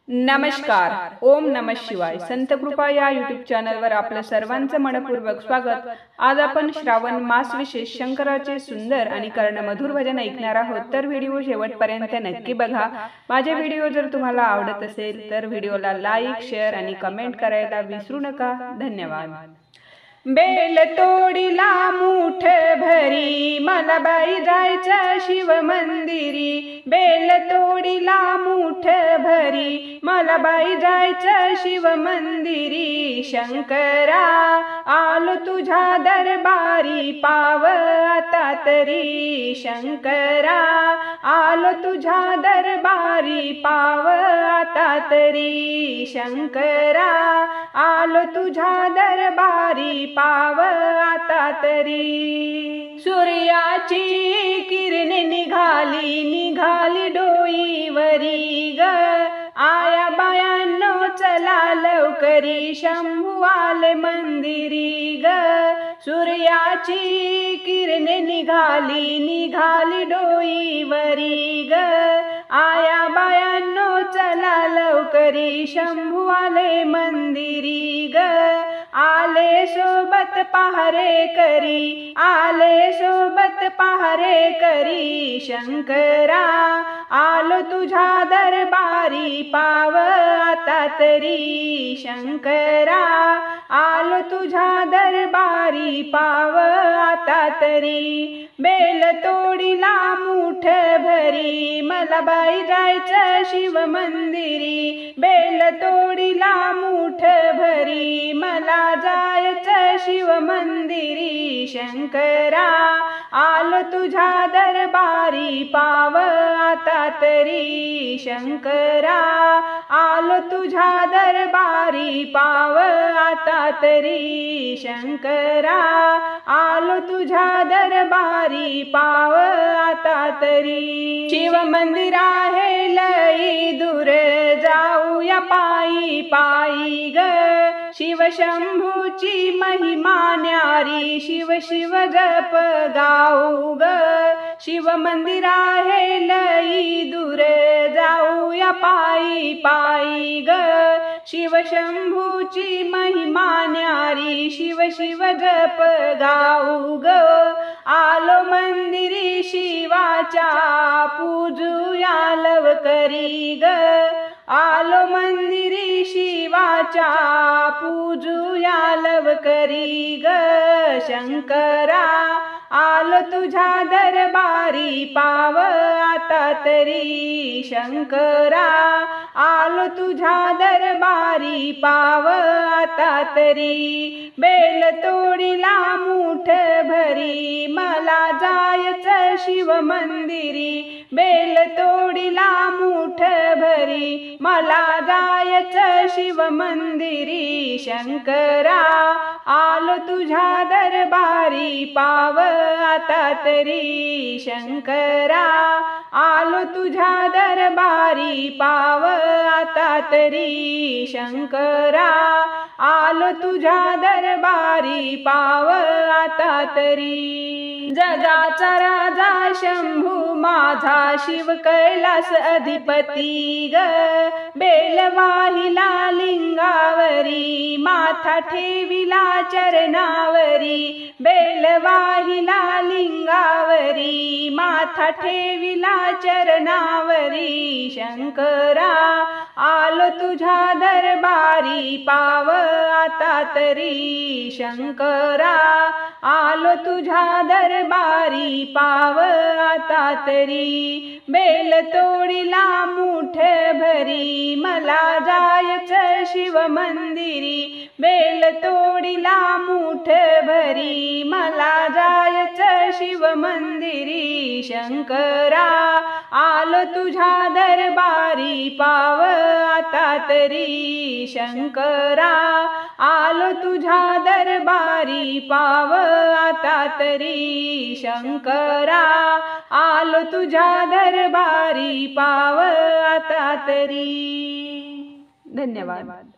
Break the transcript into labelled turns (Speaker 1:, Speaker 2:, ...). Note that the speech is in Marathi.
Speaker 1: नमस्कार. ओम नमः शिवाय. संत कृपा या यूट्यूब चॅनलवर आपलं सर्वांचं मनपूर्वक स्वागत. आज आपण श्रावण मास विशेष शंकराचे सुंदर आणि कर्णमधुर भजन ऐकणार आहोत, तर व्हिडिओ शेवटपर्यंत नक्की बघा. माझे व्हिडिओ जर तुम्हाला आवडत असेल तर व्हिडिओला लाईक, शेअर आणि कमेंट करायला विसरू नका. धन्यवाद. बेल तोडीला मूठ भरी मला बाई जायचं शिव मंदिरी. बेल तोडीला मूठ भरी मला बाई जायचं शिव मंदिरी. शंकरा आलो तुझ्या दरबारी पाव आता तरी. शंकरा आलो तुझ्या दरबारी पाव आता तरी. शंकरा आलो तुझ्या दरबारी पाव आता तरी. सूर्याची किरण निघाली डोईवरी ग. आया बायांनो चला लवकरी शंभू आले मंदिरी ग. सूर्याची किरण निघाली डोईवरी ग. आया बायांनो चला लवकरी शंभू आले मंदिरी ग. आले सोबत पहारे करी, आले सोबत पहारे करी. शंकरा आलो तुझ्या दरबारी पाव आता तरी. शंकरा आलो तुझ्या दरबारी पाव आता तरी. बेल तोडीला मूठ भरी मला बाई जायचं शिव मंदिरी. बेल तोडीला मूठ भरी मला जायचं शिव मंदिरी. शंकरा आलो तुझ्या दरबारी पाव आता तरी. शंकरा आलो तुझ्या दरबारी पाव आता तरी. शंकरा आलो तुझ्या दरबारी पाव आता तरी. शिव मंदिर आहे लई दूर जाऊया पायी पायी ग. शिव शंभूची महिमा न्यारी शिव शिव जप गाऊ ग. शिव मंदिर आहे लई दूर जाऊया पायी पायी ग. शिव शंभूची महिमा न्यारी शिव शिव जप गाऊ ग. आलो मंदिरी शिवाच्या पूजूया लवकरी ग. आलो मंदिरी शिवाच्या पूजूया लवकरी ग. शंकरा आलो तुझ्या दरबारी पाव आता तरी. शंकरा आलो तुझ्या दरबारी पाव आता तरी. बेल तोडीला मूठ भरी मला जायचं शिव मंदिरी. बेल तोडीला मूठ भरी मला जायचं शिव मंदिरी. शंकरा आलो तुझ्या दरबारी पाव आता तरी. शंकरा आलो तुझ्या दरबारी पाव आता तरी. शंकरा आलो तुझ्या दरबारी पाव आता तरी. जगाचा राजा शंभू माझा शिव कैलास अधिपती ग. बेल वाहिला लिंगावरी माथा ठेविला चरणावरी. बेल वाहिला लिंगावरी माथा ठेविला चरणावरी. शंकरा आलो तुझ्या दरबारी पाव आता तरी. शंकरा आलो तुझ्या दरबारी पाव आता तरी. बेल तोडीला मूठ भरी मला जायचं शिव मंदिरी. बेल तोडीला मूठ भरी मला जायचं शिव मंदिरी. शंकरा आलो तुझ्या दरबारी पाव आता तरी. शंकरा आलो तुझ्या दरबारी पाव आता तरी. शंकरा आलो तुझ्या दरबारी पाव आता तरी. धन्यवाद.